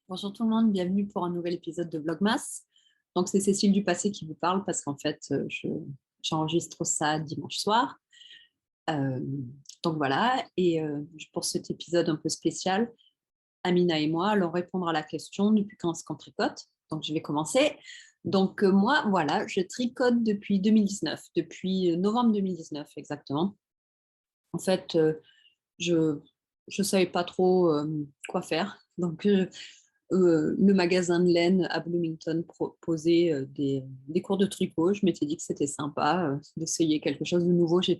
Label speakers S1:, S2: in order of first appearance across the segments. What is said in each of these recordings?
S1: Bonjour tout le monde, bienvenue pour un nouvel épisode de Vlogmas. Donc c'est Cécile du passé qui vous parle parce qu'en fait j'enregistre ça dimanche soir. Euh, donc voilà, et pour cet épisode un peu spécial, Amina et moi allons répondre à la question depuis quand est-ce qu'on tricote. Donc je vais commencer. Donc moi voilà, je tricote depuis 2019, depuis novembre 2019 exactement. En fait, je ne savais pas trop quoi faire. Donc le magasin de laine à Bloomington proposait des cours de tricot. Je m'étais dit que c'était sympa d'essayer quelque chose de nouveau. Je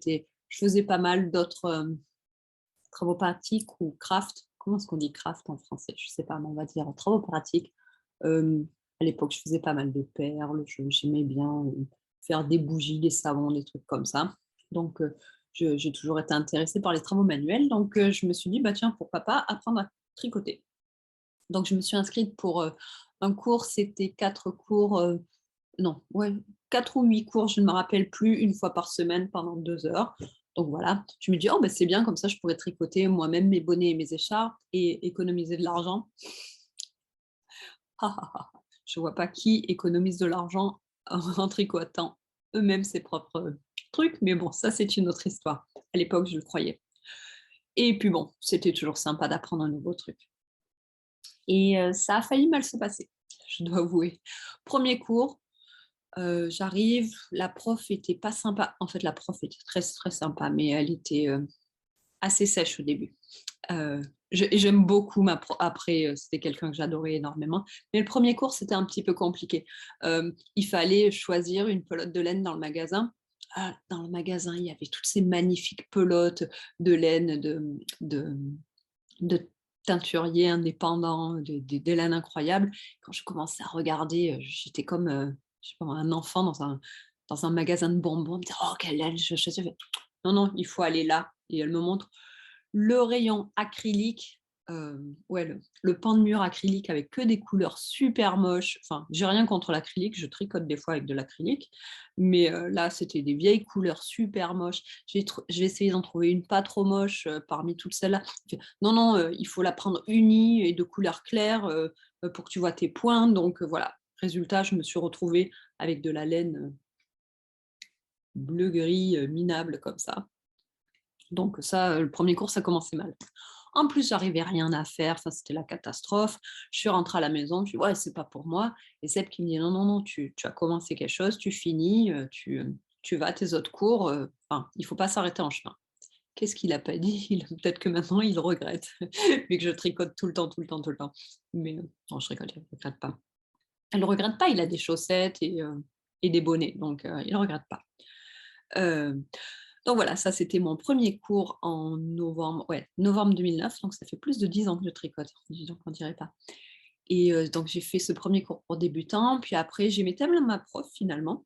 S1: faisais pas mal d'autres travaux pratiques ou craft. Comment est-ce qu'on dit craft en français? Je ne sais pas, mais on va dire travaux pratiques. Euh, à l'époque, je faisais pas mal de perles. J'aimais bien faire des bougies, des savons, des trucs comme ça. Donc, j'ai toujours été intéressée par les travaux manuels. Donc, je me suis dit, bah, tiens, pourquoi pas apprendre à tricoter. Donc, je me suis inscrite pour un cours, c'était 4 cours, non, ouais, 4 ou 8 cours, je ne me rappelle plus, une fois par semaine pendant 2 heures. Donc voilà, je me dis, oh, ben, c'est bien, comme ça, je pourrais tricoter moi-même mes bonnets et mes écharpes et économiser de l'argent. Je ne vois pas qui économise de l'argent en tricotant eux-mêmes ses propres trucs, mais bon, ça, c'est une autre histoire. À l'époque, je le croyais. Et puis bon, c'était toujours sympa d'apprendre un nouveau truc. Et ça a failli mal se passer, je dois avouer. Premier cours, j'arrive, la prof était pas sympa. En fait, la prof était très, très sympa, mais elle était assez sèche au début. J'aime beaucoup ma prof. Après, c'était quelqu'un que j'adorais énormément. Mais le premier cours, c'était un petit peu compliqué. Il fallait choisir une pelote de laine dans le magasin. Ah, dans le magasin, il y avait toutes ces magnifiques pelotes de laine de teinturiers indépendants, des laines incroyables. Quand je commençais à regarder, j'étais comme je sais pas, un enfant dans un magasin de bonbons. Me dire, oh, quelle laine je fais, non, non, il faut aller là. Et elle me montre le rayon acrylique, ouais, le pan de mur acrylique avec que des couleurs super moches. Enfin, j'ai rien contre l'acrylique, je tricote des fois avec de l'acrylique, mais là, c'était des vieilles couleurs super moches. J'ai essayé d'en trouver une pas trop moche parmi toutes celles-là. Non, non, il faut la prendre unie et de couleur claire pour que tu vois tes points. Donc voilà, résultat, je me suis retrouvée avec de la laine bleu-gris minable comme ça. Donc ça, le premier cours, ça commençait mal. En plus, j'arrivais rien à faire, enfin, c'était la catastrophe. Je suis rentrée à la maison, je dis ouais, c'est pas pour moi. Et Seb qui me dit non, non, non, tu as commencé quelque chose, tu finis, tu vas à tes autres cours, enfin, il faut pas s'arrêter en chemin. Qu'est-ce qu'il a pas dit? Peut-être que maintenant il regrette, vu que je tricote tout le temps, tout le temps, tout le temps. Mais non, je rigole, il ne regrette pas. Elle ne regrette pas, il a des chaussettes et des bonnets, donc il ne regrette pas. Euh, donc voilà, ça c'était mon premier cours en novembre, ouais, novembre 2009, donc ça fait plus de 10 ans que je tricote, donc on dirait pas. Et donc j'ai fait ce premier cours pour débutants, puis après j'aimais tellement ma prof finalement,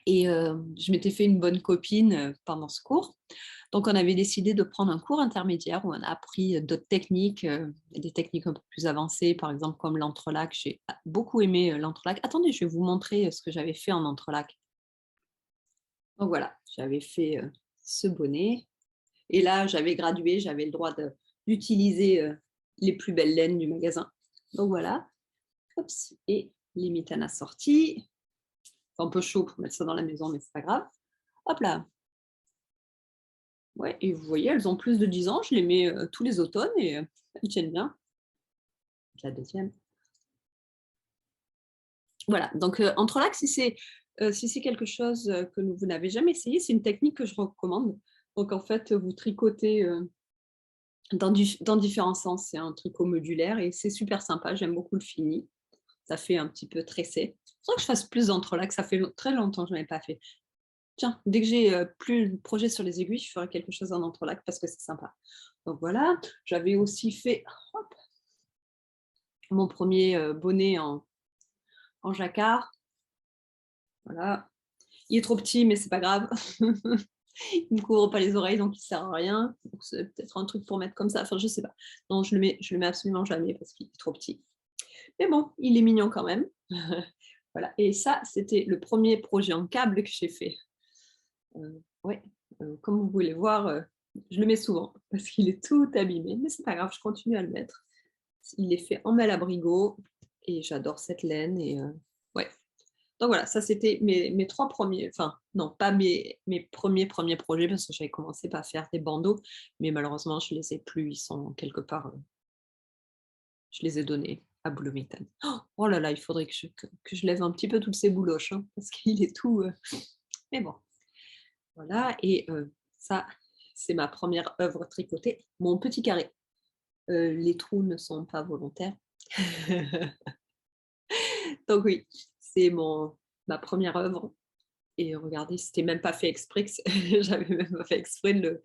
S1: et je m'étais fait une bonne copine pendant ce cours. Donc on avait décidé de prendre un cours intermédiaire où on a appris d'autres techniques, des techniques un peu plus avancées, par exemple comme l'entrelac. J'ai beaucoup aimé l'entrelac. Attendez, je vais vous montrer ce que j'avais fait en entrelac. Donc voilà, j'avais fait ce bonnet. Et là, j'avais gradué, j'avais le droit d'utiliser les plus belles laines du magasin. Donc voilà. Oups. Et les mitaines assorties. C'est un peu chaud pour mettre ça dans la maison, mais c'est pas grave. Hop là. Ouais, et vous voyez, elles ont plus de 10 ans. Je les mets tous les automnes et elles tiennent bien. La deuxième. Voilà. Donc, entrelac, si c'est quelque chose que vous n'avez jamais essayé, c'est une technique que je recommande. Donc, en fait, vous tricotez dans différents sens. C'est un tricot modulaire et c'est super sympa. J'aime beaucoup le fini. Ça fait un petit peu tressé. Il faudrait que je fasse plus d'entrelacs. Ça fait très longtemps que je n'en ai pas fait. Tiens, dès que j'ai plus le projet sur les aiguilles, je ferai quelque chose en entrelac parce que c'est sympa. Donc voilà, j'avais aussi fait hop, mon premier bonnet en jacquard. Voilà. Il est trop petit, mais c'est pas grave. Il ne me couvre pas les oreilles, donc il ne sert à rien. C'est peut-être un truc pour mettre comme ça. Enfin, je sais pas. Non, je le mets absolument jamais parce qu'il est trop petit. Mais bon, il est mignon quand même. Voilà. Et ça, c'était le premier projet en câble que j'ai fait. Ouais, comme vous pouvez le voir, je le mets souvent parce qu'il est tout abîmé, mais c'est pas grave, je continue à le mettre. Il est fait en malabrigo et j'adore cette laine et ouais. Donc voilà, ça c'était mes 3 premiers, enfin non, pas mes premiers projets parce que j'avais commencé par faire des bandeaux, mais malheureusement je les ai plus, ils sont quelque part, je les ai donnés à Bloomington. Oh là là, il faudrait que je lève un petit peu toutes ces bouloches, hein, parce qu'il est tout, mais bon, voilà et ça, c'est ma première œuvre tricotée, mon petit carré. Les trous ne sont pas volontaires. Donc oui, c'est ma première œuvre et regardez, c'était même pas fait exprès que j'avais même pas fait exprès de le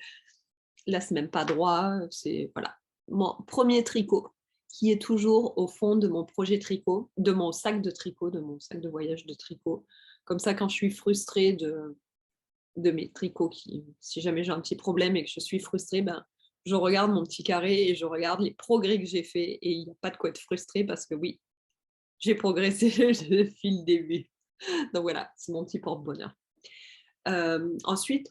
S1: là, c'est même pas droit, c'est voilà. Mon premier tricot qui est toujours au fond de mon projet tricot, de mon sac de tricot, de mon sac de voyage de tricot. Comme ça, quand je suis frustrée de mes tricots qui si jamais j'ai un petit problème et que je suis frustrée, ben, je regarde mon petit carré et je regarde les progrès que j'ai faits et il y a pas de quoi être frustrée parce que oui, j'ai progressé depuis le début. Donc voilà, c'est mon petit porte-bonheur. Ensuite,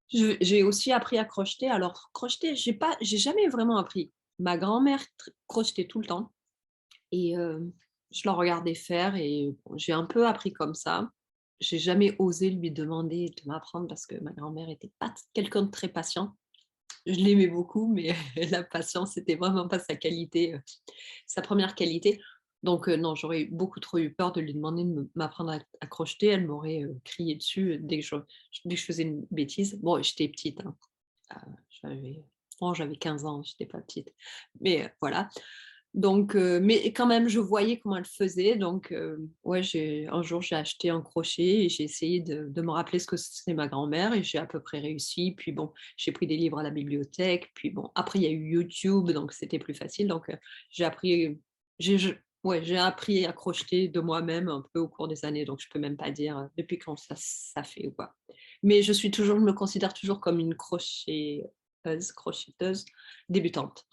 S1: j'ai aussi appris à crocheter. Alors, crocheter, j'ai jamais vraiment appris. Ma grand-mère crochetait tout le temps et je la regardais faire et bon, j'ai un peu appris comme ça. J'ai jamais osé lui demander de m'apprendre parce que ma grand-mère était pas quelqu'un de très patient. Je l'aimais beaucoup, mais la patience, c'était vraiment pas sa qualité, sa première qualité. Donc non, j'aurais beaucoup trop eu peur de lui demander de m'apprendre à crocheter. Elle m'aurait, crié dessus, dès que je faisais une bêtise. Bon, j'étais petite, hein, j'avais j'avais 15 ans, j'étais pas petite. Mais voilà. Donc mais quand même, je voyais comment elle faisait. Donc ouais, un jour, j'ai acheté un crochet et j'ai essayé de me rappeler ce que c'était ma grand-mère et j'ai à peu près réussi. Puis bon, j'ai pris des livres à la bibliothèque. Puis bon, après, il y a eu YouTube, donc c'était plus facile. Donc j'ai appris, j'ai appris à crocheter de moi-même un peu au cours des années. Donc je peux même pas dire depuis quand ça fait ou quoi. Mais je me considère toujours comme une crocheteuse débutante.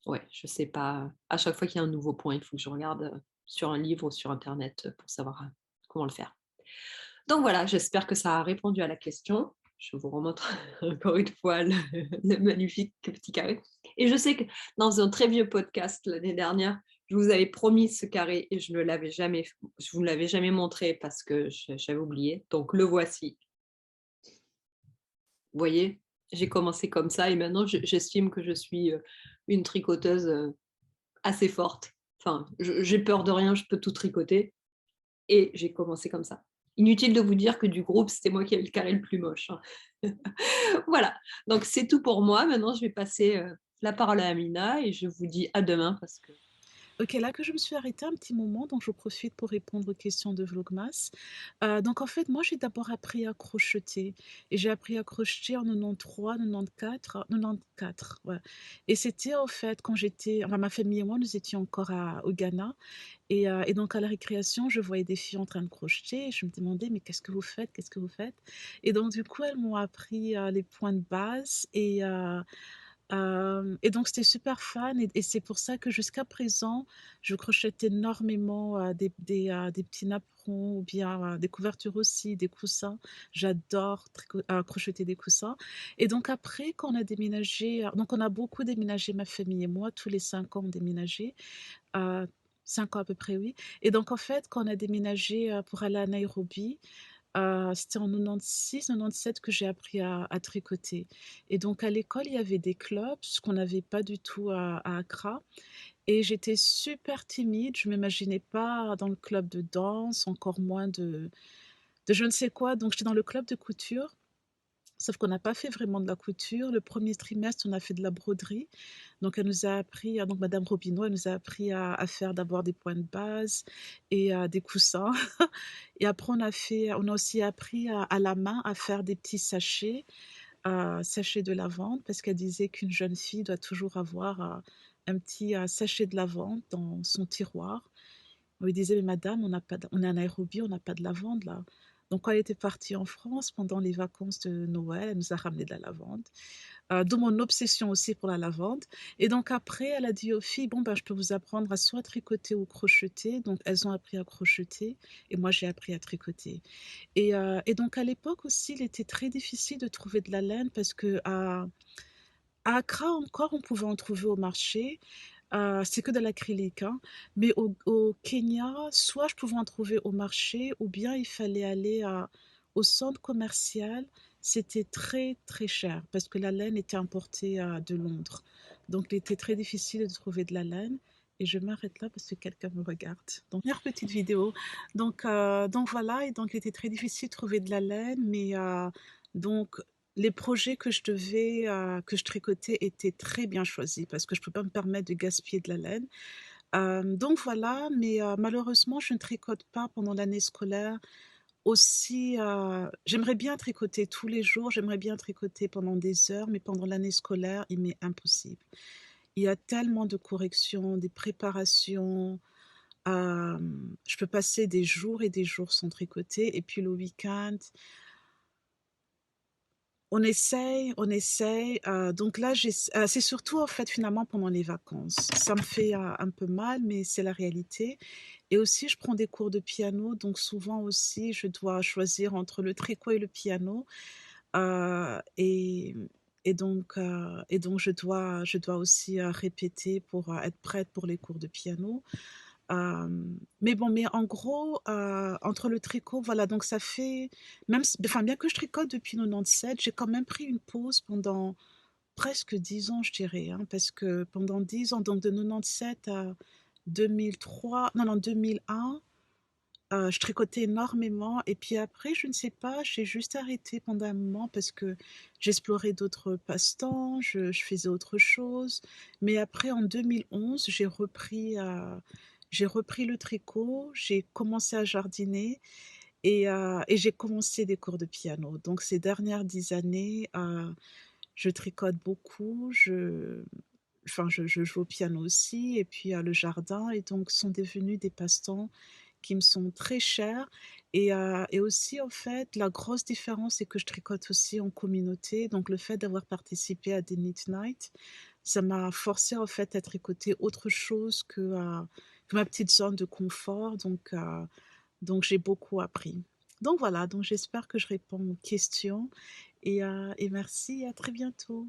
S1: Ouais, je sais pas. À chaque fois qu'il y a un nouveau point, il faut que je regarde, sur un livre ou sur internet, pour savoir, comment le faire. Donc voilà, j'espère que ça a répondu à la question. Je vous remontre encore une fois le magnifique petit carré et je sais que dans un très vieux podcast l'année dernière, je vous avais promis ce carré et je vous l'avais jamais montré parce que j'avais oublié. Donc le voici. Vous voyez? J'ai commencé comme ça et maintenant j'estime que je suis, une tricoteuse, assez forte. Enfin, j'ai peur de rien, je peux tout tricoter et j'ai commencé comme ça. Inutile de vous dire que du groupe, c'était moi qui avais le carré le plus moche, hein. Voilà, donc c'est tout pour moi. Maintenant, je vais passer, la parole à Amina et je vous dis à demain parce que
S2: OK, là que je me suis arrêtée un petit moment, donc je profite pour répondre aux questions de Vlogmas. Donc en fait, moi, j'ai d'abord appris à crocheter et j'ai appris à crocheter en 93, 94, 94, ouais et c'était en fait quand ma famille et moi, nous étions encore au Ghana et donc à la récréation, je voyais des filles en train de crocheter et je me demandais: «Mais qu'est-ce que vous faites? Qu'est-ce que vous faites?» Et donc du coup, elles m'ont appris, les points de base et donc c'était super fun et c'est pour ça que jusqu'à présent, je crochète énormément, des petits napperons ou bien, des couvertures aussi, des coussins. J'adore crocheter des coussins et donc après quand on a déménagé, donc on a beaucoup déménagé ma famille et moi, tous les 5 ans on déménageait, heu, 5 ans à peu près, oui et donc en fait quand on a déménagé, pour aller à Nairobi, c'était en 96-97 que j'ai appris à tricoter et donc à l'école, il y avait des clubs, ce qu'on n'avait pas du tout à Accra et j'étais super timide. Je m'imaginais pas dans le club de danse, encore moins de je ne sais quoi, donc j'étais dans le club de couture. Sauf qu'on n'a pas fait vraiment de la couture. Le premier trimestre, on a fait de la broderie. Donc elle nous a appris, donc madame Robineau, elle nous a appris à faire d'abord des points de base et des coussins et après on a aussi appris à la main à faire des petits sachets de lavande parce qu'elle disait qu'une jeune fille doit toujours avoir, un petit, sachet de lavande dans son tiroir. On lui disait: «Mais madame, on est à Nairobi, on n'a pas de lavande là». Donc quand elle était partie en France pendant les vacances de Noël, elle nous a ramené de la lavande, d'où mon obsession aussi pour la lavande et donc après elle a dit aux filles: «Bon, ben, je peux vous apprendre à soit tricoter ou crocheter». Donc elles ont appris à crocheter et moi j'ai appris à tricoter et donc à l'époque aussi, il était très difficile de trouver de la laine parce qu'à Accra encore, on pouvait en trouver au marché, C'est que de l'acrylique, hein, mais au Kenya, soit je pouvais en trouver au marché ou bien il fallait aller au centre commercial. C'était très, très cher parce que la laine était importée, de Londres. Donc il était très difficile de trouver de la laine et je m'arrête là parce que quelqu'un me regarde. Donc dernière petite vidéo. Donc voilà et donc il était très difficile de trouver de la laine, mais donc les projets que je tricotais étaient très bien choisis parce que je ne peux pas me permettre de gaspiller de la laine. Donc voilà, mais malheureusement, je ne tricote pas pendant l'année scolaire aussi, j'aimerais bien tricoter tous les jours, j'aimerais bien tricoter pendant des heures, mais pendant l'année scolaire, il m'est impossible. Il y a tellement de corrections, des préparations, je peux passer des jours et des jours sans tricoter et puis le week-end on essaye, donc là, c'est surtout, en fait, finalement, pendant les vacances. Ça me fait, un peu mal, mais c'est la réalité et aussi, je prends des cours de piano, donc souvent aussi, je dois choisir entre le tricot et le piano, heu et donc je dois aussi, répéter pour, être prête pour les cours de piano. Mais bon, mais en gros, entre le tricot, voilà, donc ça fait même s enfin, bien que je tricote depuis 97, j'ai quand même pris une pause pendant presque 10 ans, je dirais, hein, parce que pendant 10 ans, donc de 97 à 2003, non, non, 2001, je tricotais énormément et puis après, je ne sais pas, j'ai juste arrêté pendant un moment parce que j'explorais d'autres passe-temps, je faisais autre chose. Mais après en 2011, j'ai repris le tricot, j'ai commencé à jardiner et j'ai commencé des cours de piano. Donc ces dernières 10 années, je tricote beaucoup, je joue au piano aussi et puis, le jardin et donc sont devenus des passe-temps qui me sont très chers et aussi en fait, la grosse différence, c'est que je tricote aussi en communauté. Donc le fait d'avoir participé à des knit night, ça m'a forcée en fait à tricoter autre chose que ma petite zone de confort. Donc j'ai beaucoup appris. Donc voilà, donc j'espère que je réponds aux questions et merci et à très bientôt.